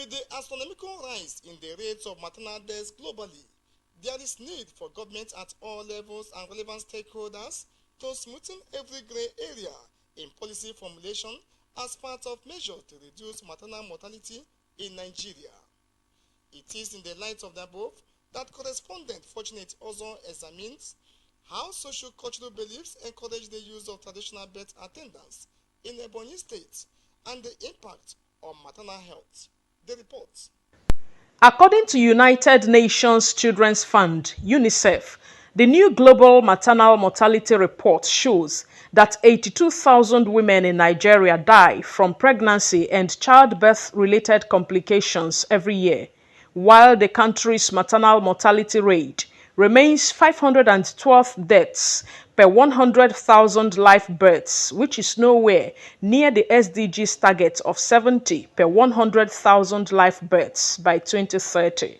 With the astronomical rise in the rates of maternal deaths globally, there is need for government at all levels and relevant stakeholders to smoothen every grey area in policy formulation as part of measures to reduce maternal mortality in Nigeria. It is in the light of the above that correspondent Fortunate also examines how socio-cultural beliefs encourage the use of traditional birth attendants in Ebonyi State and the impact on maternal health. The report. According to United Nations Children's Fund, UNICEF, the new global maternal mortality report shows that 82,000 women in Nigeria die from pregnancy and childbirth-related complications every year, while the country's maternal mortality rate remains 512 deaths per 100,000 live births, which is nowhere near the SDG's target of 70 per 100,000 live births by 2030.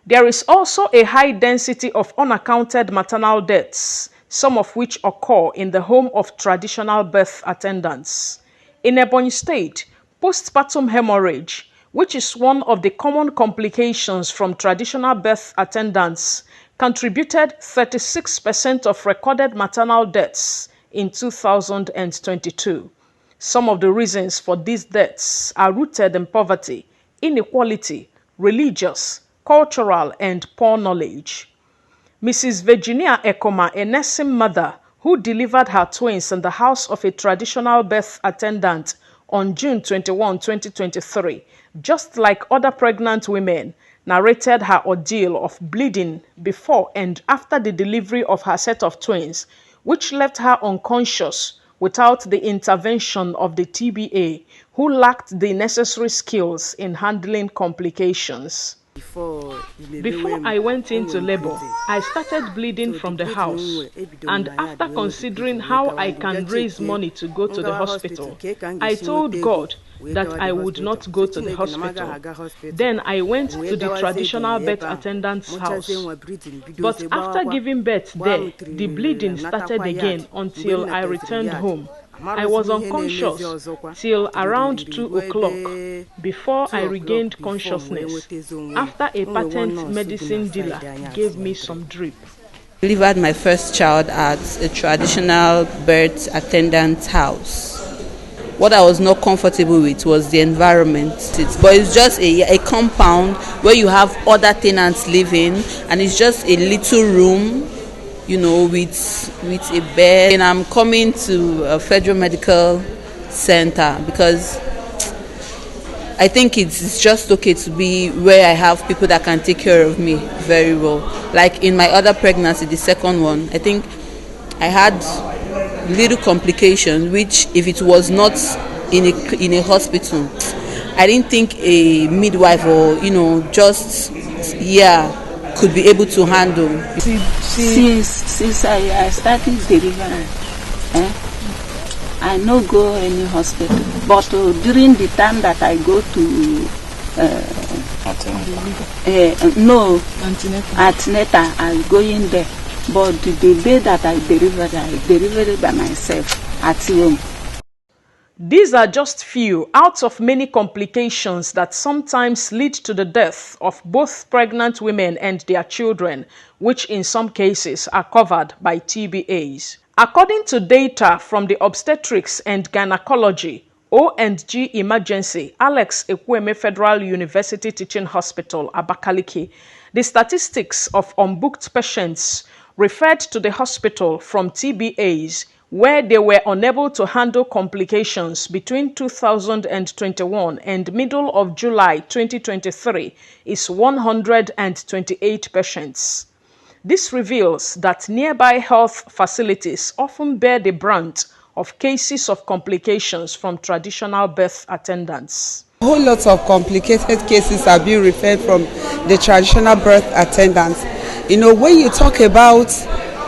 There is also a high density of unaccounted maternal deaths, some of which occur in the home of traditional birth attendants. In Ebonyi State, postpartum hemorrhage, which is one of the common complications from traditional birth attendants, contributed 36% of recorded maternal deaths in 2022. Some of the reasons for these deaths are rooted in poverty, inequality, religious, cultural, and poor knowledge. Mrs. Virginia Ekoma, a nursing mother who delivered her twins in the house of a traditional birth attendant on June 21, 2023, just like other pregnant women, narrated her ordeal of bleeding before and after the delivery of her set of twins, which left her unconscious without the intervention of the TBA, who lacked the necessary skills in handling complications. Before I went into labor, I started bleeding from the house, and after considering how I can raise money to go to the hospital, I told God that I would not go to the hospital. Then I went to the traditional birth attendant's house. But after giving birth there, the bleeding started again until I returned home. I was unconscious till around 2 o'clock before I regained consciousness after a patent medicine dealer gave me some drip. I delivered my first child at a traditional birth attendant's house. What I was not comfortable with was the environment. But it's just a compound where you have other tenants living, and it's just a little room, you know, with a bed. And I'm coming to a Federal Medical Center because I think it's just okay to be where I have people that can take care of me very well. Like in my other pregnancy, the second one, I think I had little complications, which if it was not in a hospital, I didn't think a midwife or, you know, just, could be able to handle. Since I started delivering, I no go any hospital. But during the time that I go to antenatal, I go in there. But the day that I delivered it by myself at home. These are just few out of many complications that sometimes lead to the death of both pregnant women and their children, which in some cases are covered by TBAs. According to data from the Obstetrics and Gynecology O&G Emergency Alex Ekwueme Federal University Teaching Hospital, Abakaliki, the statistics of unbooked patients referred to the hospital from TBAs where they were unable to handle complications between 2021 and middle of July 2023 is 128 patients. This reveals that nearby health facilities often bear the brunt of cases of complications from traditional birth attendants. A whole lot of complicated cases are being referred from the traditional birth attendants. You know, when you talk about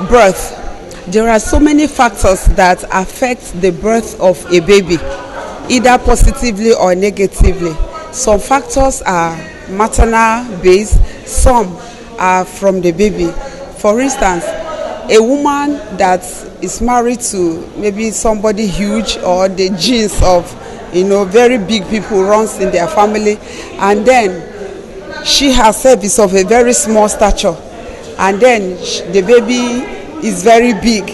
birth, there are so many factors that affect the birth of a baby, either positively or negatively. Some factors are maternal based, some are from the baby. For instance, a woman that is married to maybe somebody huge, or the genes of very big people runs in their family, and then she herself is of a very small stature, and then the baby is very big,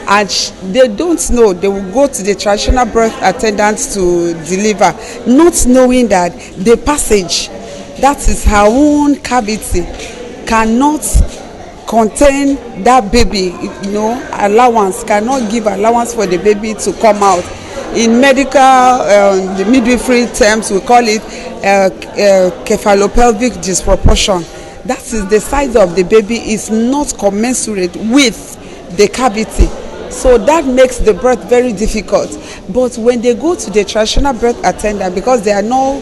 and they don't know. They will go to the traditional birth attendants to deliver, not knowing that the passage, that is her own cavity, cannot contain that baby. Allowance, cannot give allowance for the baby to come out. In medical, the midwifery terms, we call it cephalopelvic disproportion. That is, the size of the baby is not commensurate with the cavity. So that makes the birth very difficult. But when they go to the traditional birth attendant, because they are not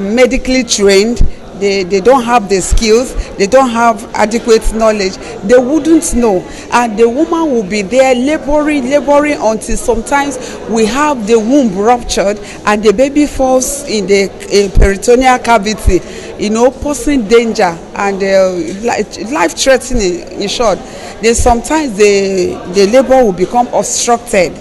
medically trained, they don't have the skills, they don't have adequate knowledge, they wouldn't know. And the woman will be there laboring until sometimes we have the womb ruptured and the baby falls in the peritoneal cavity, posing danger and life-threatening, in short. Then sometimes the labor will become obstructed,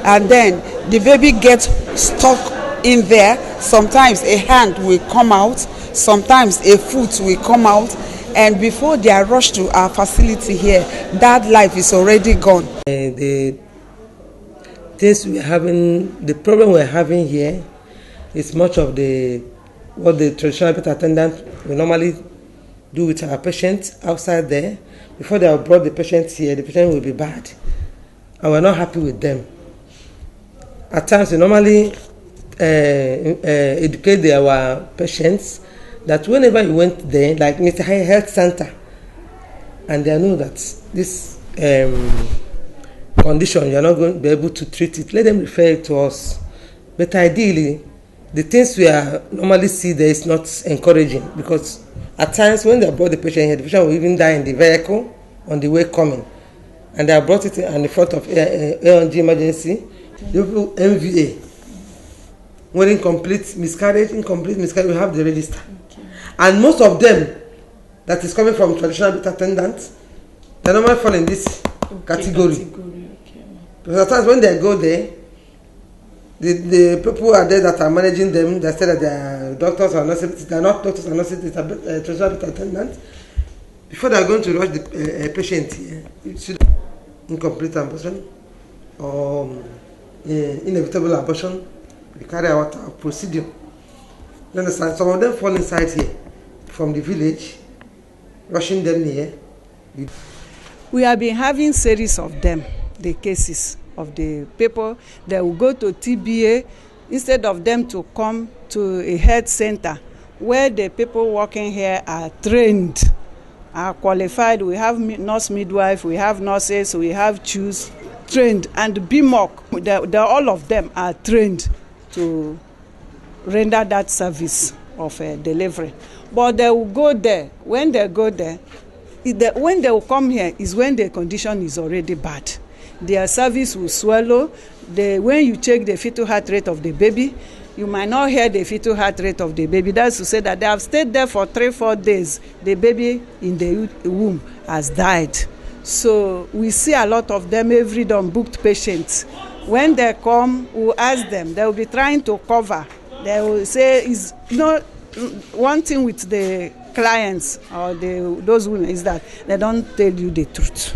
and then the baby gets stuck in there. Sometimes a hand will come out, sometimes a foot will come out, and before they are rushed to our facility here, that life is already gone. The problem we're having here is much of what the traditional birth attendant will normally do with our patients outside there. Before they have brought the patient here, the patient will be bad, and we're not happy with them. At times, we normally educate our patients that whenever you went there, like in a health center, and they know that this condition, you're not going to be able to treat it, let them refer it to us. But ideally, the things we normally see there is not encouraging, because at times when they brought the patient here, the patient will even die in the vehicle on the way coming, and they have brought it in the front of A&G emergency. The MVA, when incomplete miscarriage, we have the register. Okay. And most of them that is coming from traditional birth attendants, they normally fall in this category. Okay. Because at times when they go there, the people who are there that are managing them, they say that they are doctors or nurses. They are not doctors or nurses, they are traditional birth attendants. Before they are going to rush the patient here, it should be incomplete abortion or inevitable abortion. We carry out our procedure. You understand? Some of them fall inside here from the village, rushing them here. We have been having series of them, the cases of the people that will go to TBA instead of them to come to a health center where the people working here are trained, are qualified. We have nurse midwife, we have nurses, we have CHUs trained, and BMOC, all of them are trained to render that service of delivery. But they will go there. When they go there, when they will come here is when the condition is already bad. Their service will swallow. When you check the fetal heart rate of the baby, you might not hear the fetal heart rate of the baby. That's to say that they have stayed there for 3-4 days. The baby in the womb has died. So we see a lot of them every day, unbooked patients. When they come, we'll ask them. They will be trying to cover. They will say, one thing with the clients or those women is that they don't tell you the truth.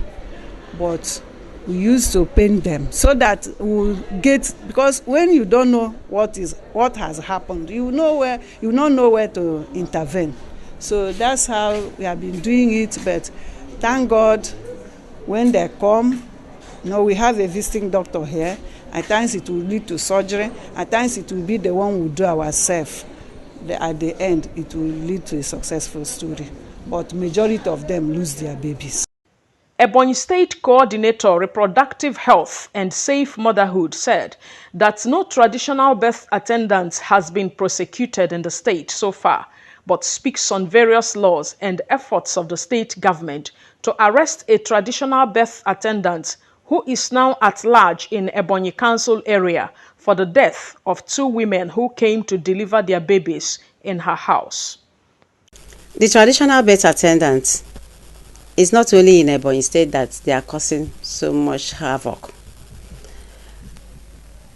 But we used to paint them so that we'll get, because when you don't know what has happened, you don't know where to intervene. So that's how we have been doing it. But thank God, when they come, we have a visiting doctor here. At times it will lead to surgery. At times it will be the one we do ourselves. At the end, it will lead to a successful story. But majority of them lose their babies. Ebonyi State Coordinator, Reproductive Health and Safe Motherhood said that no traditional birth attendant has been prosecuted in the state so far, but speaks on various laws and efforts of the state government to arrest a traditional birth attendant who is now at large in Ebonyi Council area for the death of 2 women who came to deliver their babies in her house. The traditional birth attendants, it's not only in Ebonyi State that they are causing so much havoc.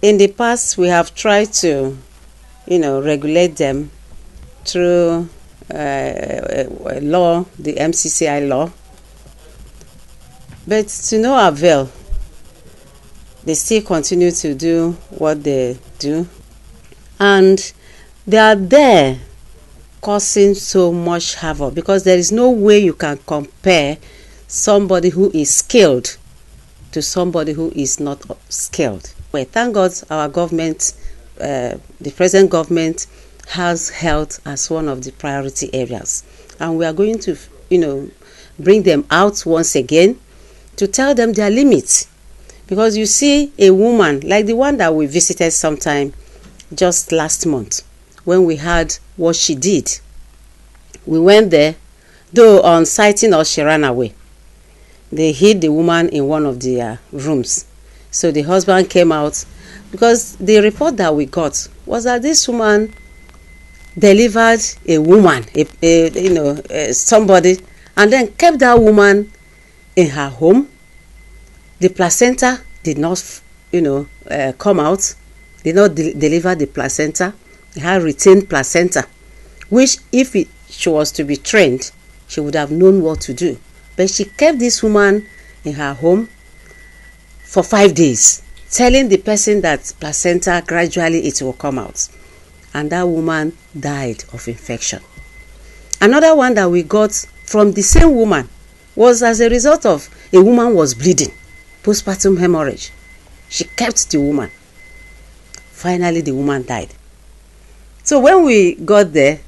In the past, we have tried to regulate them through law, the MCCI law. But to no avail. They still continue to do what they do. And they are there causing so much havoc because there is no way you can compare somebody who is skilled to somebody who is not skilled. Well, thank God our government, the present government, has health as one of the priority areas. And we are going to, bring them out once again to tell them their limits. Because you see a woman like the one that we visited sometime just last month when we heard what she did. We went there, though on sighting us she ran away. They hid the woman in one of the rooms. So the husband came out because the report that we got was that this woman delivered a woman, somebody, and then kept that woman in her home. The placenta did not, come out. Did not deliver the placenta. It had retained placenta, which if she was to be trained, she would have known what to do. But she kept this woman in her home for 5 days, telling the person that placenta gradually it will come out. And that woman died of infection. Another one that we got from the same woman was as a result of a woman was bleeding. Postpartum hemorrhage. She kept the woman. Finally, the woman died. So when we got there,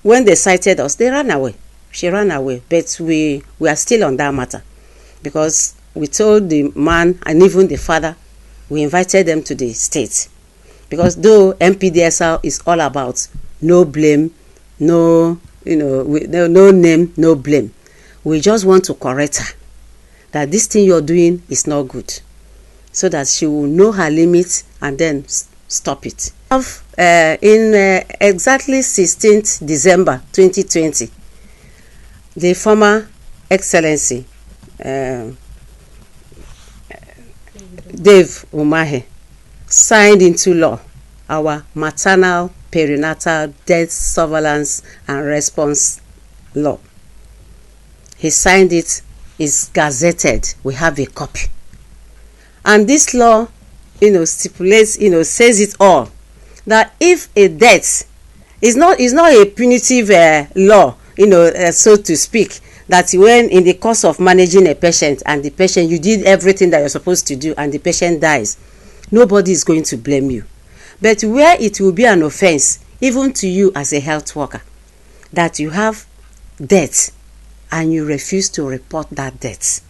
when they sighted us, they ran away. She ran away, but we are still on that matter because we told the man and even the father, we invited them to the state because though MPDSL is all about no blame, no name, no blame, we just want to correct her that this thing you're doing is not good, so that she will know her limits and then stop it. In exactly 16th December 2020, the former Excellency Dave Umahi signed into law our maternal perinatal death surveillance and response law. He signed it. Is gazetted. We have a copy, and this law, stipulates, says it all that if a death is not a punitive law, so to speak, that when in the course of managing a patient and the patient you did everything that you're supposed to do and the patient dies, nobody is going to blame you. But where it will be an offense, even to you as a health worker, that you have death and you refuse to report that death.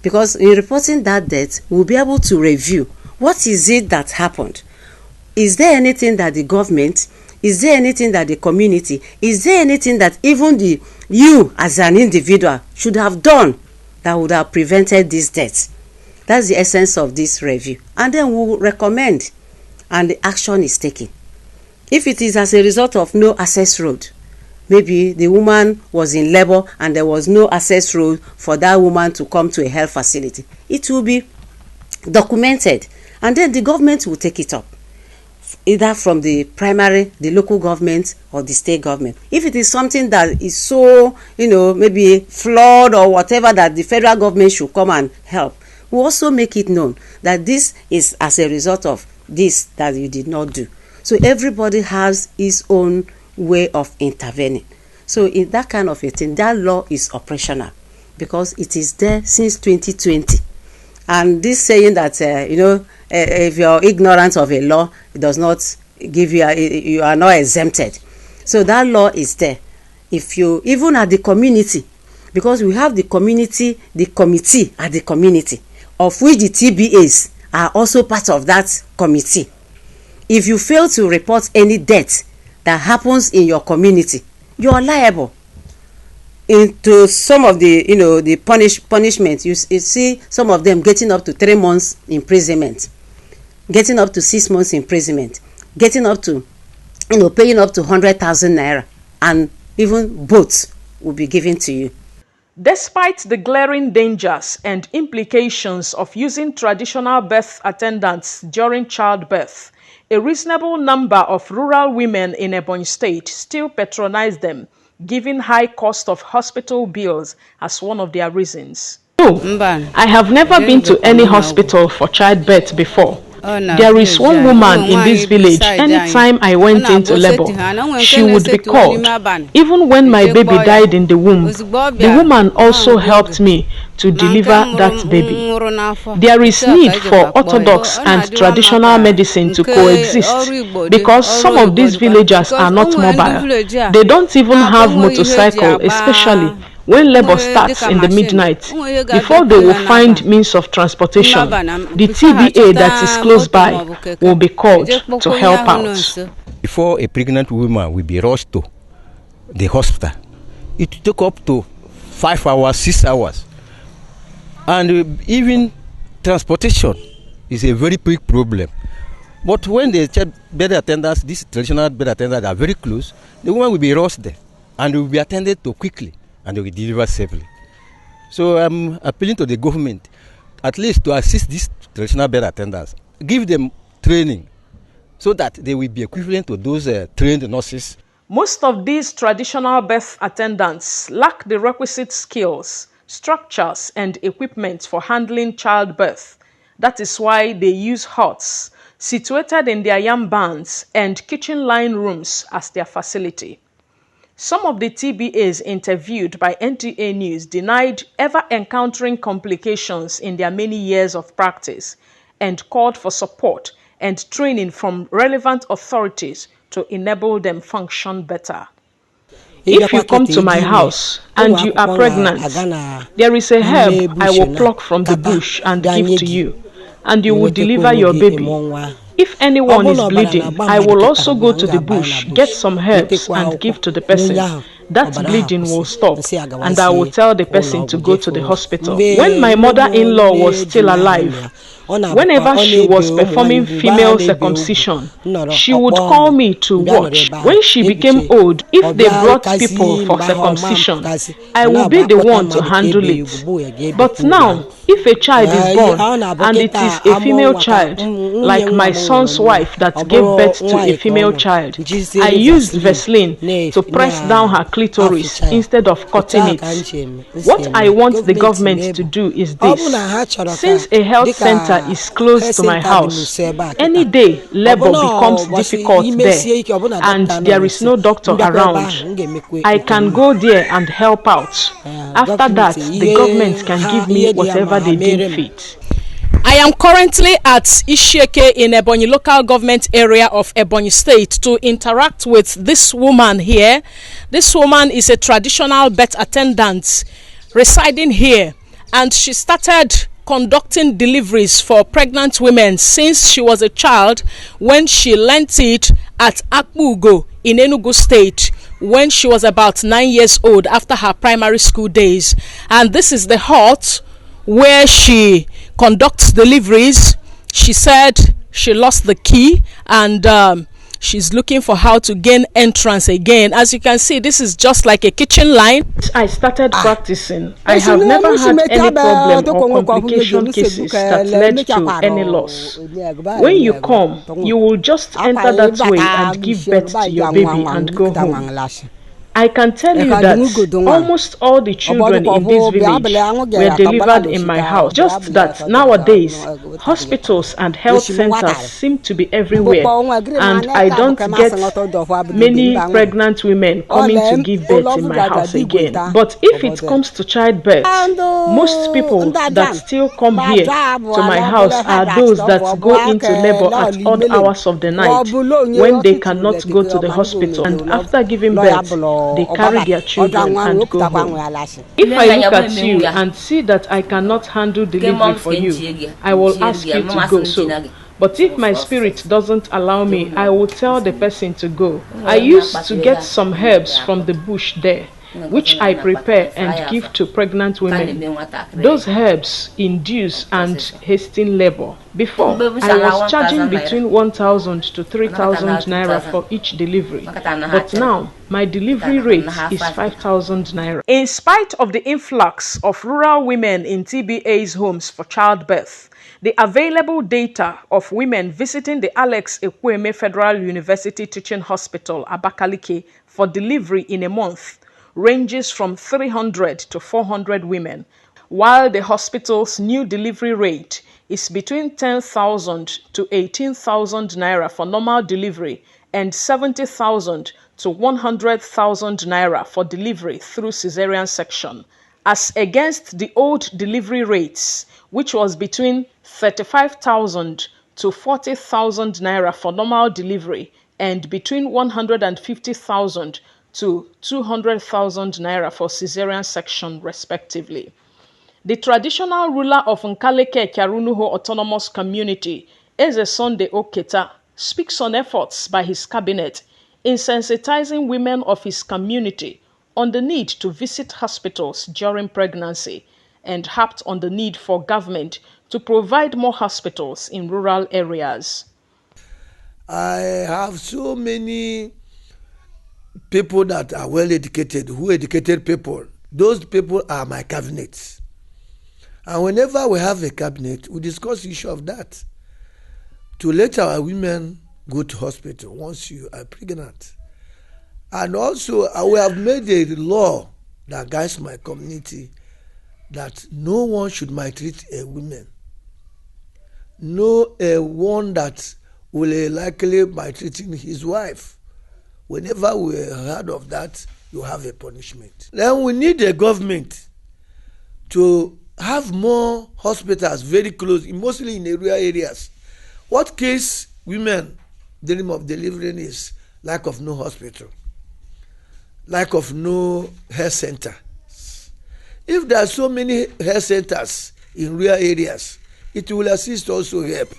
Because in reporting that death, we'll be able to review what is it that happened. Is there anything that the government, is there anything that the community, is there anything that even you as an individual should have done that would have prevented this death? That's the essence of this review. And then we'll recommend and the action is taken. If it is as a result of no access road, maybe the woman was in labor and there was no access road for that woman to come to a health facility, it will be documented and then the government will take it up, either from the local government or the state government. If it is something that is so, maybe flawed or whatever, that the federal government should come and help, we also make it known that this is as a result of this that you did not do. So everybody has his own way of intervening. So in that kind of a thing, that law is operational because it is there since 2020. And this saying that if you're ignorant of a law, it does not give you you are not exempted. So that law is there. If you even at the community, because we have the community, the committee at the community, of which the TBAs are also part of that committee. If you fail to report any death that happens in your community, you are liable. Into some of the the punishment, you see some of them getting up to 3 months imprisonment, getting up to 6 months imprisonment, getting up to paying up to 100,000 naira, and even both will be given to you. Despite the glaring dangers and implications of using traditional birth attendants during childbirth, a reasonable number of rural women in Ebonyi State still patronize them, giving high cost of hospital bills as one of their reasons. No, I have never been to any hospital for childbirth before. There is one woman in this village, anytime I went into labor, she would be called. Even when my baby died in the womb, the woman also helped me to deliver that baby. There is need for orthodox and traditional medicine to coexist because some of these villagers are not mobile. They don't even have motorcycle, especially when labor starts in the midnight. Before they will find means of transportation, the TBA that is close by will be called to help out. Before a pregnant woman will be rushed to the hospital, it took up to 5 hours, 6 hours. And even transportation is a very big problem. But when the bed attendants, these traditional bed attendants are very close, the woman will be rushed there and will be attended to quickly and they will deliver safely. So I'm appealing to the government at least to assist these traditional bed attendants, give them training so that they will be equivalent to those trained nurses. Most of these traditional birth attendants lack the requisite skills, structures, and equipment for handling childbirth. That is why they use huts situated in their yam barns and kitchen line rooms as their facility. Some of the TBAs interviewed by NTA News denied ever encountering complications in their many years of practice and called for support and training from relevant authorities to enable them function better. If you come to my house and you are pregnant, there is a herb I will pluck from the bush and give to you, and you will deliver your baby. If anyone is bleeding, I will also go to the bush, get some herbs and give to the person. That bleeding will stop, and I will tell the person to go to the hospital. When my mother-in-law was still alive, whenever she was performing female circumcision, she would call me to watch. When she became old, if they brought people for circumcision, I will be the one to handle it. But now, if a child is born and it is a female child, like my son's wife that gave birth to a female child, I used Vaseline to press down her clitoris instead of cutting it. What I want the government to do is this. Since a health center is close to my house, any day labor becomes difficult there and there is no doctor around, I can go there and help out. After that, the government can give me whatever they deem fit. I am currently at Ishieke in Ebonyi local government area of Ebonyi State to interact with this woman here. This woman is a traditional birth attendant residing here, and she started conducting deliveries for pregnant women since she was a child when she learnt it at Akbugo in Enugu State when she was about 9 years old after her primary school days. And this is the hut where she conducts deliveries. She said she lost the key and she's looking for how to gain entrance again. As you can see, this is just like a kitchen line. I started practicing. I have never had any problem or complication cases that led to any loss. When you come, you will just enter that way and give birth to your baby and go home. I can tell you that almost all the children in this village were delivered in my house. Just that nowadays, hospitals and health centers seem to be everywhere, and I don't get many pregnant women coming to give birth in my house again. But if it comes to childbirth, most people that still come here to my house are those that go into labor at odd hours of the night when they cannot go to the hospital, and after giving birth, they carry their children and go home. If I look at you and see that I cannot handle delivery for you, I will ask you to go. So, but if my spirit doesn't allow me, I will tell the person to go. I used to get some herbs from the bush there, which I prepare and give to pregnant women. Those herbs induce and hasten labor. Before, I was charging between 1,000 to 3,000 naira for each delivery, but now my delivery rate is 5,000 naira. In spite of the influx of rural women in TBA's homes for childbirth, The available data of women visiting the Alex Ekwueme Federal University Teaching Hospital, Abakaliki, for delivery in a month ranges from 300 to 400 women, while the hospital's new delivery rate is between 10,000 to 18,000 naira for normal delivery and 70,000 to 100,000 naira for delivery through cesarean section, as against the old delivery rates, which was between 35,000 to 40,000 naira for normal delivery and between 150,000 to 200,000 naira for cesarean section, respectively. The traditional ruler of Nkaleke Kyarunuho Autonomous Community, Eze Sunday Oketa, speaks on efforts by his cabinet in sensitizing women of his community on the need to visit hospitals during pregnancy and harped on the need for government to provide more hospitals in rural areas. I have so many people that are well educated, who educated people. Those people are my cabinets. And whenever we have a cabinet, we discuss the issue of that. To let our women go to hospital once you are pregnant. And also, we have made a law that guides my community that no one should maltreat a woman. No one that will likely maltreating his wife. Whenever we heard of that, you have a punishment. Then we need a government to have more hospitals very close, mostly in the rural areas. What kills women dream of delivering is lack of no hospital, lack of no health center. If there are so many health centers in rural areas, it will assist also help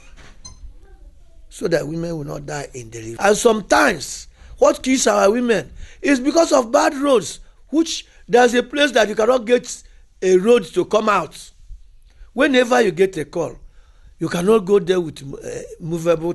so that women will not die in delivery. And sometimes what kills our women is because of bad roads, which there's a place that you cannot get a road to come out. Whenever you get a call, you cannot go there with movable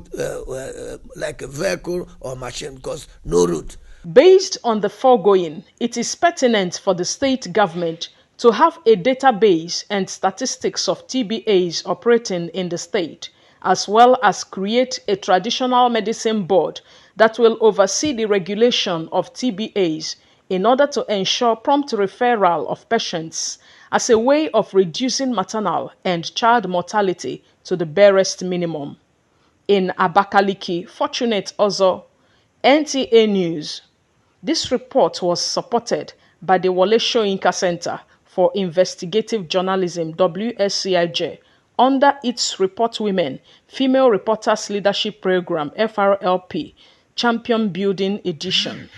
like a vehicle or machine because no road. Based on the foregoing, it is pertinent for the state government to have a database and statistics of TBAs operating in the state, as well as create a traditional medicine board that will oversee the regulation of TBAs in order to ensure prompt referral of patients as a way of reducing maternal and child mortality to the barest minimum. In Abakaliki, Fortunate Ozo, NTA News. This report was supported by the Wole Soyinka Center for Investigative Journalism, WSCIJ, under its Report Women, Female Reporters Leadership Program, FRLP, Champion Building Edition.